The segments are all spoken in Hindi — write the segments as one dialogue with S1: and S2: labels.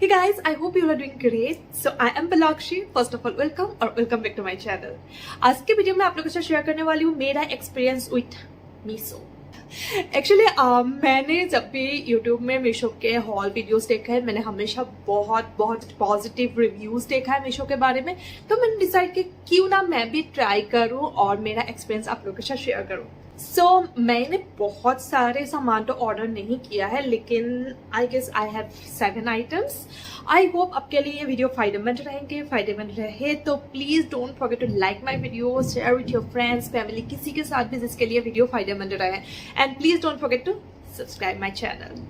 S1: Hey guys, I hope you are doing great. So I am Palakshi. First of all, welcome और welcome back to my channel. आज के वीडियो में आप लोगों के साथ शेयर करने वाली हूँ मेरा एक्सपीरियंस विथ मीशो। एक्चुअली मैंने जब भी YouTube में मीशो के हॉल वीडियोस देखा है, मैंने हमेशा बहुत पॉजिटिव रिव्यूज देखा है मीशो के बारे में। तो मैंने डिसाइड किया क्यों ना मैं भी ट्राई करूँ और मेरा एक्सपीरियंस आप लोगों के साथ शेयर करूँ। मैंने बहुत सारे सामान तो ऑर्डर नहीं किया है, लेकिन I guess I have 7 items. I hope आपके लिए ये वीडियो फायदेमंद रहेंगे। फायदेमंद रहे तो please don't forget to like my video, share with your friends, family, किसी के साथ भी जिसके लिए वीडियो फायदेमंद रहे। And please don't forget to subscribe my channel.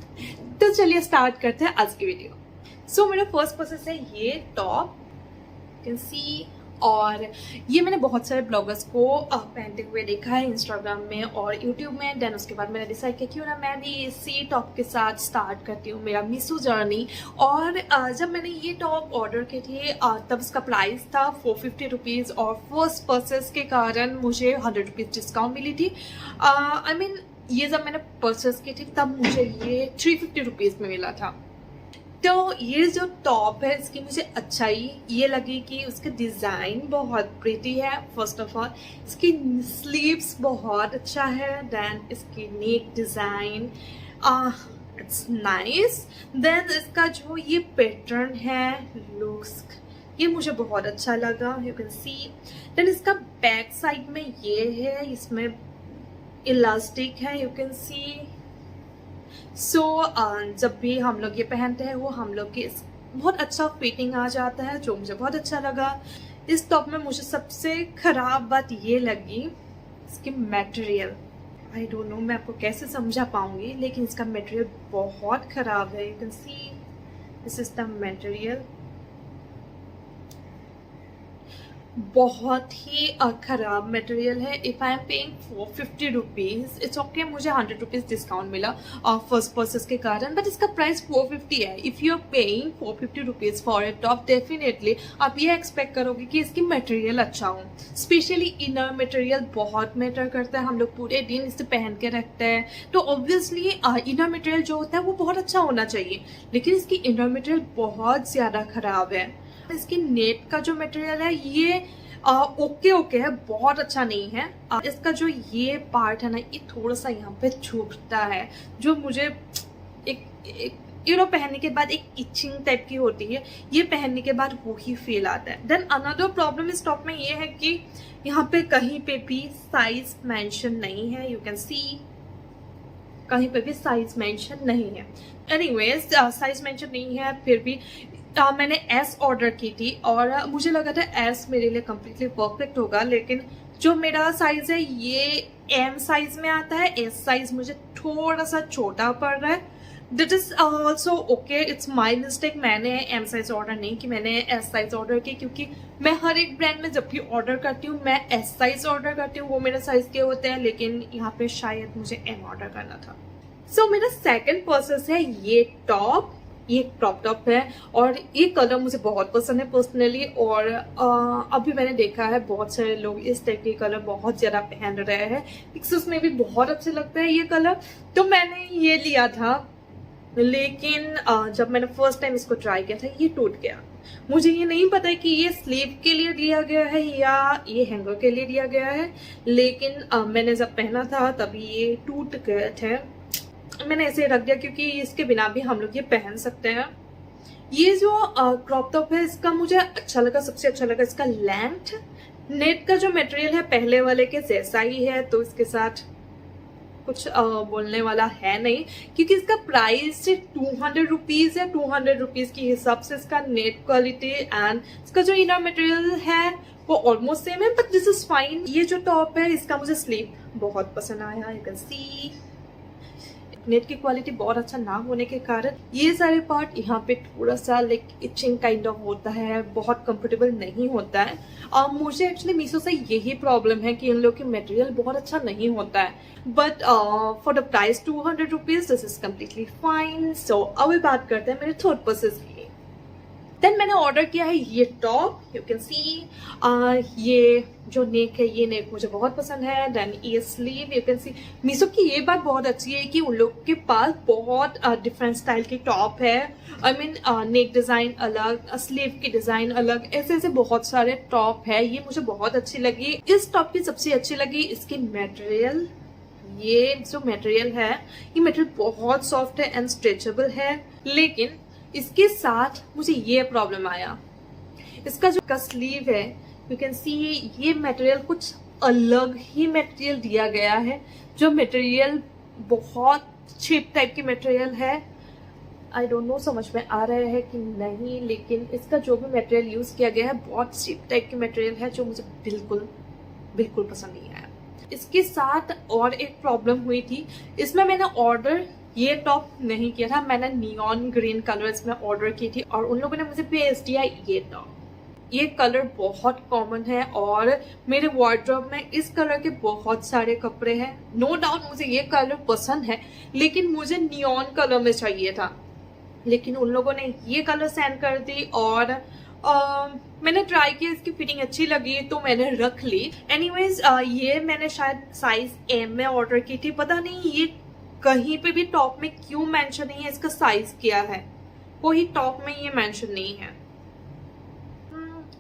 S1: तो चलिए स्टार्ट करते हैं आज की वीडियो। मेरा फर्स्ट प्रोसेस है ये टॉप, यू कैन सी। और ये मैंने बहुत सारे ब्लॉगर्स को पहनते हुए देखा है इंस्टाग्राम में और यूट्यूब में। देन उसके बाद मैंने डिसाइड किया क्यों ना मैं भी इसी टॉप के साथ स्टार्ट करती हूँ मेरा मीशो जर्नी। और जब मैंने ये टॉप ऑर्डर किए थे तब इसका प्राइस था 450 रुपीज़ और फर्स्ट परचेस के कारण मुझे 100 रुपीज़ डिस्काउंट मिली थी। आई मीन ये जब मैंने परचेस की थी तब मुझे ये 350 रुपीज़ में मिला था। तो ये जो टॉप है इसकी मुझे अच्छाई ये लगी कि उसका डिज़ाइन बहुत प्रीटी है। फर्स्ट ऑफ ऑल इसकी स्लीव्स बहुत अच्छा है। देन इसकी neck design it's nice. Then इसका जो ये पैटर्न है लुक्स ये मुझे बहुत अच्छा लगा, यू कैन सी। देन इसका बैक साइड में ये है, इसमें इलास्टिक है, यू कैन सी। जब भी हम लोग ये पहनते हैं वो हम लोग की बहुत अच्छा फिटिंग आ जाता है, जो मुझे बहुत अच्छा लगा। इस टॉप में मुझे सबसे खराब बात ये लगी इसकी मटेरियल। आई डोंट नो मैं आपको कैसे समझा पाऊंगी, लेकिन इसका मटेरियल बहुत खराब है। You can see this is the material, बहुत ही खराब मटेरियल है। If I am paying 450 rupees it's okay, मुझे 100 रुपीज़ डिस्काउंट मिला फर्स्ट परचेस के कारण, बट इसका प्राइस 450 है। If you are paying 450 rupees for a top, definitely आप ये एक्सपेक्ट करोगे कि इसकी मटेरियल अच्छा हो। स्पेशली इनर मटेरियल बहुत मैटर करता है, हम लोग पूरे दिन इसे पहन के रखते हैं, तो ऑब्वियसली इनर मटेरियल जो होता है वो बहुत अच्छा होना चाहिए, लेकिन इसकी इनर मटेरियल बहुत ज़्यादा खराब है। इसकी नेट का जो मटेरियल है ये ओके है, बहुत अच्छा नहीं है। इसका जो ये पार्ट है ना ये थोड़ा सा यहाँ पे छूटता है, जो मुझे एक पहनने के बाद एक इचिंग टाइप की होती है, ये पहनने के बाद वो ही फील आता है। देन अनदर प्रॉब्लम इस टॉप में ये है कि यहाँ पे कहीं पे भी साइज मेंशन नहीं है, यू कैन सी। कहीं पे भी साइज मेंशन नहीं है। एनीवेज साइज मेंशन नहीं है, फिर भी मैंने एस ऑर्डर की थी और मुझे लगा था एस मेरे लिए कम्प्लीटली परफेक्ट होगा, लेकिन जो मेरा साइज है ये एम साइज में आता है। एस साइज मुझे थोड़ा सा छोटा पड़ रहा है। That is also okay, it's my mistake. मैंने एम साइज ऑर्डर नहीं की, मैंने एस साइज ऑर्डर की, क्योंकि मैं हर एक ब्रांड में जब भी ऑर्डर करती हूँ मैं एस साइज ऑर्डर करती हूँ, वो मेरे साइज के होते हैं, लेकिन यहाँ पे शायद मुझे एम ऑर्डर करना था। मेरा सेकेंड परचेस है ये टॉप। ये एक क्रॉप टॉप है और ये कलर मुझे बहुत पसंद है पर्सनली। और अभी मैंने देखा है बहुत सारे लोग इस टाइप के कलर बहुत ज़्यादा पहन रहे हैं, पिक्चर्स में भी बहुत अच्छा लगता है ये कलर। तो मैंने ये लिया था, लेकिन जब मैंने फर्स्ट टाइम इसको ट्राई किया था ये टूट गया। मुझे ये नहीं पता है कि ये स्लीव के लिए दिया गया है या ये हैंगर के लिए दिया गया है, लेकिन मैंने जब पहना था तभी ये टूट गए थे। मैंने ऐसे रख दिया क्योंकि इसके बिना भी हम लोग ये पहन सकते हैं। ये जो क्रॉप टॉप है इसका मुझे अच्छा लगा, सबसे अच्छा लगा इसका लेंथ। नेट का जो मटेरियल है पहले वाले के जैसा ही है, तो इसके साथ कुछ बोलने वाला है नहीं, क्योंकि इसका प्राइस 200 रुपीज़ है। 200 रुपीज़ के हिसाब से इसका नेट क्वालिटी एंड इसका जो इनर मटेरियल है वो ऑलमोस्ट सेम है, बट दिस इज फाइन। ये जो टॉप है इसका मुझे स्लीव बहुत पसंद आया, यू कैन सी। नेट की क्वालिटी बहुत अच्छा ना होने के कारण ये सारे पार्ट यहाँ पे थोड़ा सा लाइक इचिंग काइंड ऑफ होता है, बहुत कंफर्टेबल नहीं होता है। मुझे एक्चुअली मीशो से यही प्रॉब्लम है कि इन लोग की मटेरियल बहुत अच्छा नहीं होता है, but for the price 200 rupees this is completely fine. अभी बात करते हैं मेरे थर्ड परचेज की। देन मैंने ऑर्डर किया है ये टॉप, यू कैन सी ये जो नेक है ये नेक मुझे बहुत पसंद है। देन ये स्लीव, यू कैन सी मीशो की ये बात बहुत अच्छी है कि उन लोग के पास बहुत डिफरेंट स्टाइल की टॉप है। आई मीन नेक डिजाइन अलग, स्लीव की डिजाइन अलग, ऐसे ऐसे बहुत सारे टॉप है। ये मुझे बहुत अच्छी लगी। इस टॉप की सबसे अच्छी लगी इसकी मटेरियल। ये जो मटेरियल है ये मटेरियल बहुत सॉफ्ट है एंड स्ट्रेचेबल है, लेकिन इसके साथ मुझे ये प्रॉब्लम आया, इसका जो स्लीव है यू कैन सी ये मटेरियल कुछ अलग ही मटेरियल दिया गया है। जो मटेरियल बहुत चीप टाइप की मटेरियल है। आई डोंट नो समझ में आ रहा है कि नहीं, लेकिन इसका जो भी मटेरियल यूज किया गया है बहुत चीप टाइप की मटेरियल है जो मुझे बिल्कुल बिल्कुल पसंद नहीं आया। इसके साथ और एक प्रॉब्लम हुई थी, इसमें मैंने ऑर्डर ये टॉप नहीं किया था, मैंने नियॉन ग्रीन कलर इसमें ऑर्डर की थी और उन लोगों ने मुझे भेज दिया ये टॉप। ये कलर बहुत कॉमन है और मेरे वार्डरोब में इस कलर के बहुत सारे कपड़े हैं। नो डाउट मुझे ये कलर पसंद है, लेकिन मुझे नियॉन कलर में चाहिए था, लेकिन उन लोगों ने ये कलर सेंड कर दी और मैंने ट्राई किया, इसकी फिटिंग अच्छी लगी तो मैंने रख ली। एनीवेज ये मैंने शायद साइज एम में ऑर्डर की थी, पता नहीं ये कहीं पे भी टॉप में क्यों मेंशन नहीं है इसका साइज क्या है, कोई टॉप में ये मेंशन नहीं है।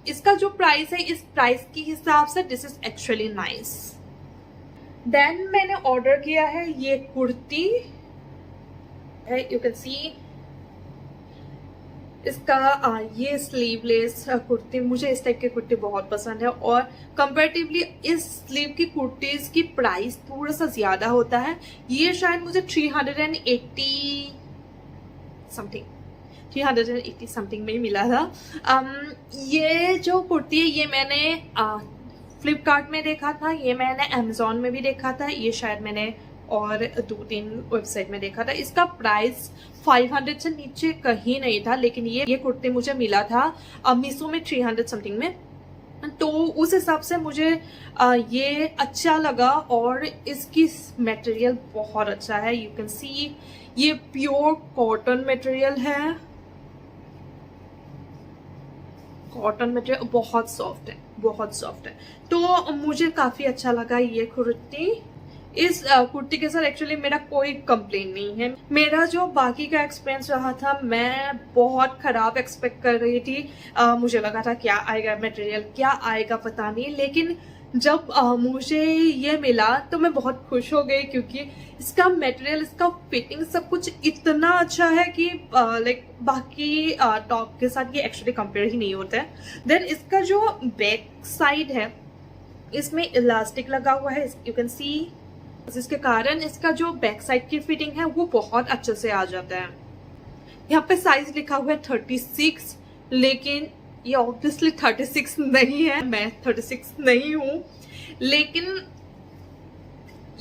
S1: इसका जो प्राइस है इस प्राइस के हिसाब से this is actually nice. Then मैंने ऑर्डर किया है ये कुर्ती है, यू कैन सी इसका ये स्लीवलेस कुर्ती, मुझे इस टाइप की कुर्ती बहुत पसंद है और कंपैरेटिवली इस स्लीव की कुर्तीज की प्राइस थोड़ा सा ज्यादा होता है। ये शायद मुझे 380 समथिंग में मिला था। ये जो कुर्ती है ये मैंने फ्लिपकार्ट में देखा था, ये मैंने अमेजोन में भी देखा था, ये शायद मैंने और 2-3 वेबसाइट में देखा था। इसका प्राइस 500 से नीचे कहीं नहीं था, लेकिन ये कुर्ती मुझे मिला था मीशो में 300 समथिंग में, तो उस हिसाब से मुझे ये अच्छा लगा और इसकी मटेरियल बहुत अच्छा है। यू कैन सी ये प्योर कॉटन मटेरियल है, कॉटन मटेरियल बहुत सॉफ्ट है, बहुत सॉफ्ट है, तो मुझे काफी अच्छा लगा ये कुर्ती। इस कुर्ती के साथ एक्चुअली मेरा कोई कंप्लेन नहीं है। मेरा जो बाकी का एक्सपीरियंस रहा था, मैं बहुत खराब एक्सपेक्ट कर रही थी। मुझे लगा था क्या आएगा मटेरियल, क्या आएगा पता नहीं, लेकिन जब मुझे ये मिला तो मैं बहुत खुश हो गई क्योंकि इसका मटेरियल, इसका फिटिंग सब कुछ इतना अच्छा है कि लाइक बाकी टॉप के साथ ये एक्चुअली कंपेयर ही नहीं होता है। देन इसका जो बैक साइड है इसमें इलास्टिक लगा हुआ है, यू कैन सी, जिसके कारण इसका जो बैक साइड की फिटिंग है वो बहुत अच्छे से आ जाता है। यहाँ पे साइज लिखा हुआ है 36, लेकिन ये ऑब्वियसली 36 नहीं है, मैं 36 नहीं हूँ, लेकिन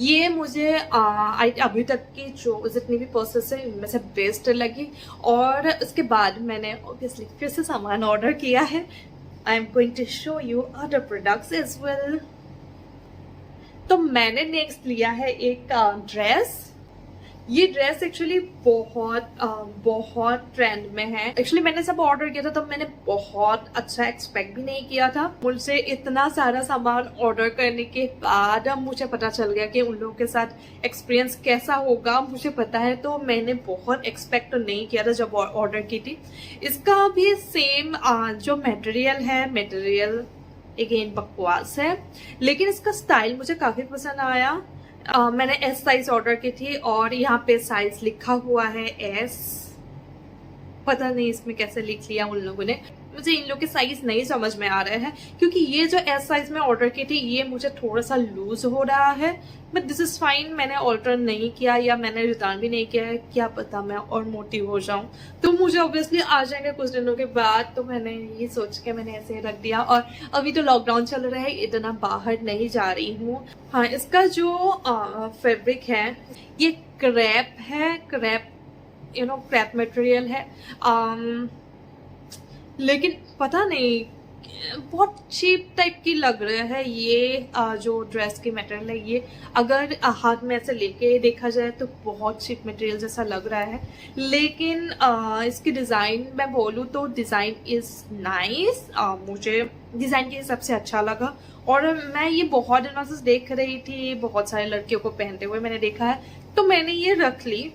S1: ये मुझे अभी तक की जो जितनी भी प्रोसेस है इनमें से बेस्ट लगी। और इसके बाद मैंने ऑब्वियसली फिर से सामान ऑर्डर किया है। I am going to show you other products as well. तो मैंने नेक्स्ट लिया है एक ड्रेस। ये ड्रेस एक्चुअली बहुत ट्रेंड में है। एक्चुअली मैंने सब ऑर्डर किया था तब मैंने बहुत अच्छा एक्सपेक्ट भी नहीं किया था। मुझसे इतना सारा सामान ऑर्डर करने के बाद अब मुझे पता चल गया कि उन लोगों के साथ एक्सपीरियंस कैसा होगा मुझे पता है, तो मैंने बहुत एक्सपेक्ट नहीं किया था जब ऑर्डर की थी। इसका भी सेम जो मटेरियल है, मटेरियल अगेन बकवास है, लेकिन इसका स्टाइल मुझे काफी पसंद आया। मैंने एस साइज ऑर्डर की थी और यहाँ पे साइज लिखा हुआ है एस, पता नहीं इसमें कैसे लिख लिया उन लोगों ने, मुझे इन लोग के साइज नहीं समझ में आ रहे हैं क्योंकि ये जो एस साइज में ऑर्डर की थी ये मुझे थोड़ा सा लूज हो रहा है, बट दिस इज फाइन। मैंने ऑल्टर नहीं किया या मैंने रिटर्न भी नहीं किया है, क्या पता मैं और मोटी हो जाऊं तो मुझे ऑब्वियसली आ जाएगा कुछ दिनों के बाद, तो मैंने ये सोच के मैंने ऐसे रख दिया। और अभी तो लॉकडाउन चल रहा है, इतना बाहर नहीं जा रही हूँ। हाँ, इसका जो फैब्रिक है ये क्रैप है, क्रैप क्रैप मटेरियल है, लेकिन पता नहीं बहुत चीप टाइप की लग रहा है ये जो ड्रेस की मटेरियल है। ये अगर हाथ में ऐसे लेके देखा जाए तो बहुत चीप मटेरियल जैसा लग रहा है, लेकिन इसकी डिज़ाइन मैं बोलूँ तो डिज़ाइन इज़ नाइस। मुझे डिज़ाइन के हिसाब से अच्छा लगा, और मैं ये बहुत दिनों से देख रही थी, बहुत सारे लड़कियों को पहनते हुए मैंने देखा है, तो मैंने ये रख ली।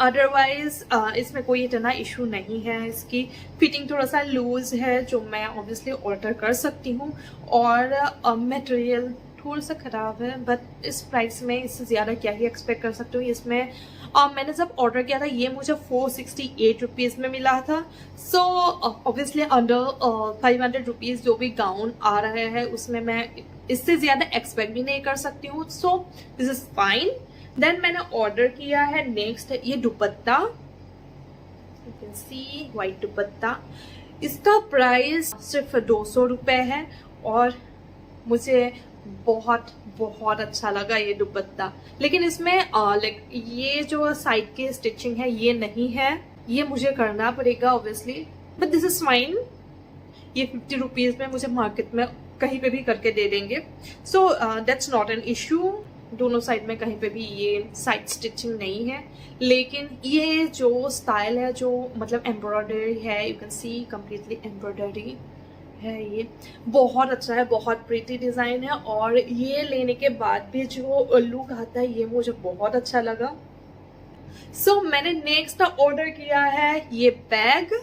S1: अदरवाइज इसमें कोई इतना इशू नहीं है। इसकी फिटिंग थोड़ा सा लूज है जो मैं ऑब्वियसली ऑल्टर कर सकती हूँ, और मटेरियल थोड़ा सा ख़राब है, बट इस प्राइस में इससे ज़्यादा क्या ही एक्सपेक्ट कर सकती हूँ। इसमें मैंने जब ऑर्डर किया था ये मुझे 468 रुपीज़ में मिला था। सो ऑब्वियसली अंडर 500 रुपीज़ जो भी गाउन आ रहे हैं उसमें मैं इससे ज़्यादा एक्सपेक्ट भी नहीं कर सकती हूँ। So this is fine. Then मैंने ऑर्डर किया है नेक्स्ट ये dupatta, you can see white dupatta. इसका प्राइस सिर्फ 200 रुपये है, और मुझे बहुत बहुत अच्छा लगा ये दुपट्टा। लेकिन इसमें लाइक ये जो साइड की स्टिचिंग है ये नहीं है, ये मुझे करना पड़ेगा obviously, but this is fine. ये 50 रुपीज़ में मुझे मार्केट में कहीं पे भी करके दे देंगे, so that's not an issue. दोनों साइड में कहीं पे भी ये साइड स्टिचिंग नहीं है, लेकिन ये जो स्टाइल है जो मतलब एम्ब्रॉयडरी है, you can C completely embroidery है, ये बहुत अच्छा है, बहुत प्रीटी डिज़ाइन है, और ये लेने के बाद भी जो लुक आता है ये मुझे बहुत अच्छा लगा। सो मैंने नेक्स्ट ऑर्डर किया है ये बैग।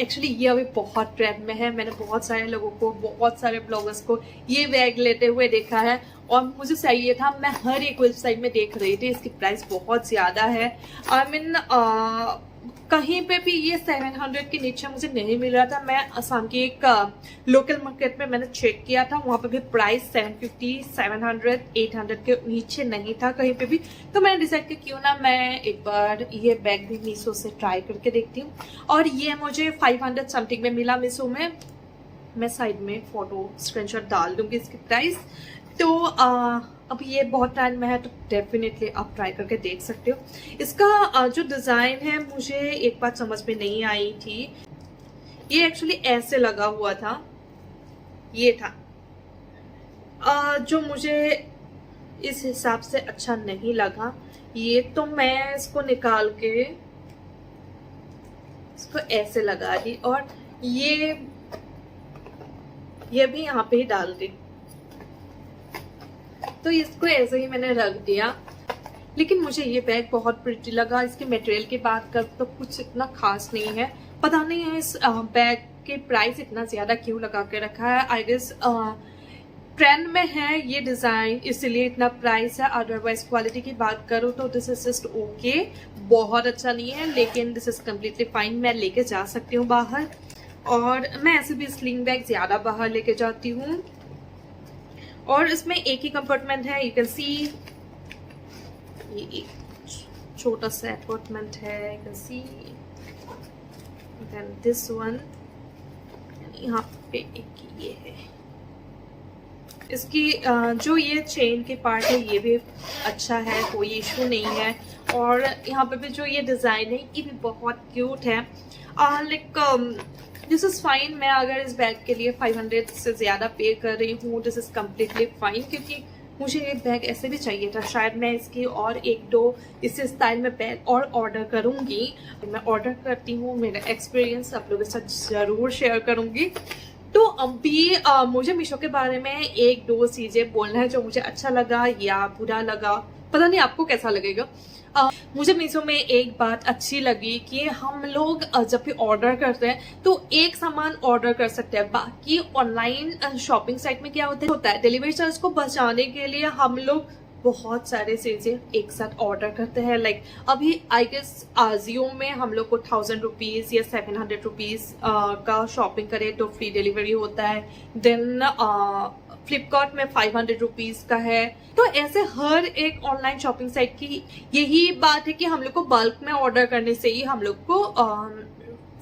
S1: एक्चुअली ये अभी बहुत ट्रेंड में है, मैंने बहुत सारे लोगों को, बहुत सारे ब्लॉगर्स को ये बैग लेते हुए देखा है, और मुझे चाहिए था। मैं हर एक वेबसाइट में देख रही थी, इसकी प्राइस बहुत ज़्यादा है। आई मीन कहीं पे भी ये 700 के नीचे मुझे नहीं मिल रहा था। मैं असम की एक लोकल मार्केट में मैंने चेक किया था, वहाँ पे भी प्राइस 750, 700, 800 के नीचे नहीं था कहीं पे भी। तो मैंने डिसाइड किया क्यों ना मैं एक बार ये बैग भी मीशो से ट्राई करके देखती हूँ, और ये मुझे 500 समथिंग में मिला मीशो में। मैं साइड में फोटो स्क्रीनशॉट डाल दूंगी इसकी प्राइस। तो अब ये बहुत टाइम में है, तो डेफिनेटली आप ट्राई करके देख सकते हो। इसका जो डिज़ाइन है मुझे एक बात समझ में नहीं आई थी। ये एक्चुअली ऐसे लगा हुआ था, ये था जो मुझे इस हिसाब से अच्छा नहीं लगा। ये तो मैं इसको निकाल के इसको ऐसे लगा दी, और ये भी यहाँ पे ही डाल दी, तो इसको ऐसे ही मैंने रख दिया। लेकिन मुझे ये बैग बहुत प्रिटी लगा। इसके मटेरियल की बात कर तो कुछ इतना खास नहीं है, पता नहीं है इस बैग के प्राइस इतना ज़्यादा क्यों लगा के रखा है। आई गेस ट्रेंड में है ये डिज़ाइन, इसलिए इतना प्राइस है। अदरवाइज क्वालिटी की बात करूँ तो दिस इज जस्ट ओके, बहुत अच्छा नहीं है, लेकिन दिस इज कम्प्लीटली फाइन। मैं लेके जा सकती हूँ बाहर, और मैं ऐसे भी स्लिंग बैग ज़्यादा बाहर लेके जाती हूँ। और इसमें एक ही कंपार्टमेंट है, यू कैन सी ये एक छोटा सा कंपार्टमेंट है, you can see. Then this one, यहाँ पे एक ये है। इसकी जो ये चेन के पार्ट है ये भी अच्छा है, कोई इशू नहीं है। और यहाँ पे भी जो ये डिज़ाइन है ये भी बहुत क्यूट है। Like this is fine. मैं अगर इस बैग के लिए 500 से ज़्यादा पे कर रही हूँ, दिस इज़ कम्प्लीटली फाइन, क्योंकि मुझे ये बैग ऐसे भी चाहिए था। शायद मैं इसकी और एक दो इस स्टाइल में बैग और ऑर्डर करूँगी। मैं ऑर्डर करती हूँ, मेरा एक्सपीरियंस आप लोगों के साथ ज़रूर शेयर करूँगी। तो अभी मुझे मीशो के बारे में एक दो चीज़ें बोलना है जो मुझे अच्छा लगा या बुरा लगा, पता नहीं आपको कैसा लगेगा। मुझे मीशो में एक बात अच्छी लगी कि हम लोग जब भी ऑर्डर करते हैं तो एक सामान ऑर्डर कर सकते हैं। बाकी ऑनलाइन शॉपिंग साइट में क्या होता है डिलीवरी चार्ज को बचाने के लिए हम लोग बहुत सारे चीज़ें एक साथ ऑर्डर करते हैं। लाइक अभी आई गेस आजियो में हम लोग को 1000 रुपीज़ या 700 रुपीज़ का शॉपिंग करें तो फ्री डिलीवरी होता है। देन फ्लिपकार्ट में 500 रुपीज़ का है। तो ऐसे हर एक ऑनलाइन शॉपिंग साइट की यही बात है कि हम लोग को बल्क में ऑर्डर करने से ही हम लोग को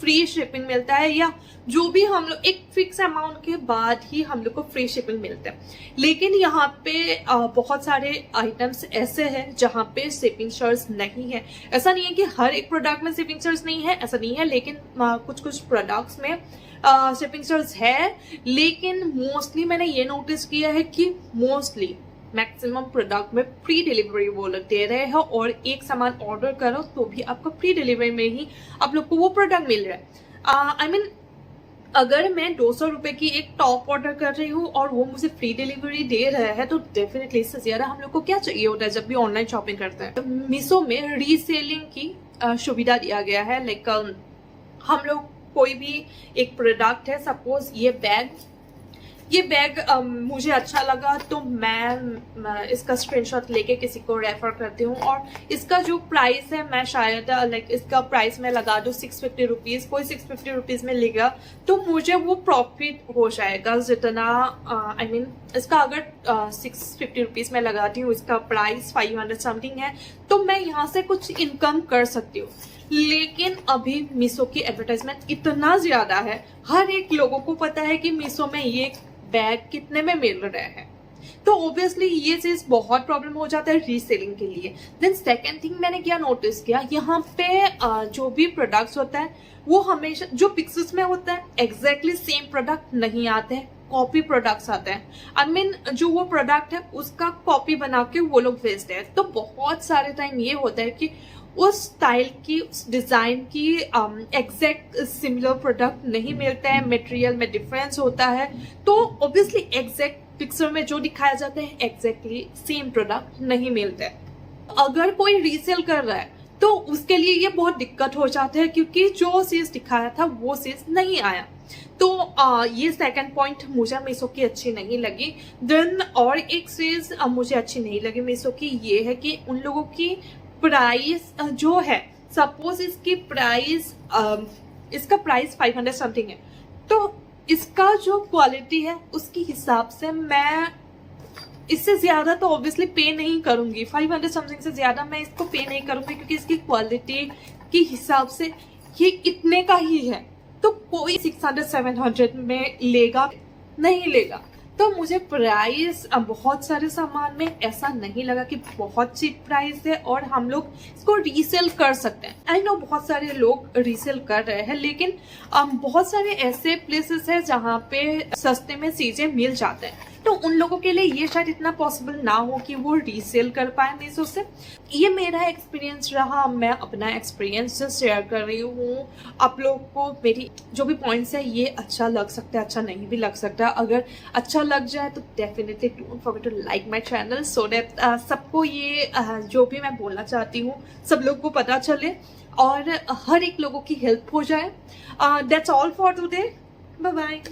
S1: फ्री शिपिंग मिलता है, या जो भी हम लोग एक फिक्स अमाउंट के बाद ही हम लोग को फ्री शिपिंग मिलता है। लेकिन यहाँ पे बहुत सारे आइटम्स ऐसे हैं जहाँ पे शिपिंग चार्ज नहीं है। ऐसा नहीं है कि हर एक प्रोडक्ट में शिपिंग चार्ज नहीं है, ऐसा नहीं है, लेकिन कुछ कुछ प्रोडक्ट्स में शिपिंग चार्ज है। लेकिन मोस्टली मैंने ये नोटिस किया है कि मोस्टली मैक्सिमम प्रोडक्ट में फ्री डिलीवरी वो लोग दे रहे हैं, और एक सामान ऑर्डर करो तो भी आपको फ्री डिलीवरी में ही आप लोग को वो प्रोडक्ट मिल रहा है। आई मीन अगर मैं 200 रुपए की एक टॉप ऑर्डर कर रही हूँ और वो मुझे फ्री डिलीवरी दे रहा है, तो डेफिनेटली इससे ज्यादा हम लोग को क्या चाहिए होता है जब भी ऑनलाइन शॉपिंग करते हैं। मीशो में रीसेलिंग की सुविधा दिया गया है। लाइक हम लोग कोई भी एक प्रोडक्ट है, सपोज ये बैग मुझे अच्छा लगा तो मैं इसका स्क्रीनशॉट लेके किसी को रेफर करती हूँ, और इसका जो प्राइस है मैं शायद लाइक इसका प्राइस मैं लगा दूँ 650 रुपीज, कोई 650 रुपीज में लेगा तो मुझे वो प्रॉफिट हो जाएगा जितना आई मीन इसका अगर 650 रुपीज में लगाती हूँ, इसका प्राइस 500 समथिंग है, तो मैं यहाँ से कुछ इनकम कर सकती हूँ। लेकिन अभी मीशो की एडवर्टाइजमेंट इतना ज्यादा है, हर एक लोगों को पता है कि मीशो में ये बैग कितने में मिल रहे हैं, तो ऑब्वियसली ये चीज बहुत प्रॉब्लम हो जाता है रीसेलिंग के लिए। देन सेकेंड थिंग मैंने क्या नोटिस किया, यहाँ पे जो भी प्रोडक्ट्स होता है वो हमेशा जो पिक्चर्स में होता है एग्जैक्टली सेम प्रोडक्ट नहीं आते हैं, कॉपी प्रोडक्ट्स आते हैं। आई मीन जो वो प्रोडक्ट है उसका कॉपी बना के वो लोग भेजते हैं। तो बहुत सारे टाइम ये होता है कि उस स्टाइल की, उस डिजाइन की एग्जैक्ट सिमिलर प्रोडक्ट नहीं मिलता है, मटेरियल में डिफरेंस होता है, तो ऑब्वियसली एग्जैक्ट पिक्चर में जो दिखाया जाता है एग्जैक्टली सेम प्रोडक्ट नहीं मिलता है। अगर कोई रीसेल कर रहा है तो उसके लिए ये बहुत दिक्कत हो जाता है, क्योंकि जो चीज दिखाया था वो चीज नहीं आया। तो ये सेकंड पॉइंट मुझे मीशो की अच्छी नहीं लगी। देन और एक चीज मुझे अच्छी नहीं लगी मीशो की, ये है कि उन लोगों की प्राइस जो है, सपोज इसका प्राइस 500 समथिंग है, तो इसका जो क्वालिटी है उसके हिसाब से मैं इससे ज्यादा तो ऑब्वियसली पे नहीं करूंगी। 500 समथिंग से ज्यादा मैं इसको पे नहीं करूंगी, क्योंकि इसकी क्वालिटी के हिसाब से ये इतने का ही है, तो कोई 600-700 में लेगा नहीं लेगा। तो मुझे प्राइस बहुत सारे सामान में ऐसा नहीं लगा कि बहुत चीप प्राइस है और हम लोग इसको रीसेल कर सकते हैं। आई नो बहुत सारे लोग रीसेल कर रहे हैं, लेकिन बहुत सारे ऐसे प्लेसेस है जहाँ पे सस्ते में चीजें मिल जाते हैं, तो उन लोगों के लिए ये शायद इतना पॉसिबल ना हो कि वो रीसेल कर पाए मीशो से। ये मेरा एक्सपीरियंस रहा, मैं अपना एक्सपीरियंस शेयर कर रही हूँ। आप लोग को मेरी जो भी पॉइंट्स है ये अच्छा लग सकता है, अच्छा नहीं भी लग सकता है। अगर अच्छा लग जाए तो definitely don't forget to like my channel, so that सबको ये जो भी मैं बोलना चाहती हूँ सब लोग को पता चले और हर एक लोगों की हेल्प हो जाए। That's all for today, bye bye.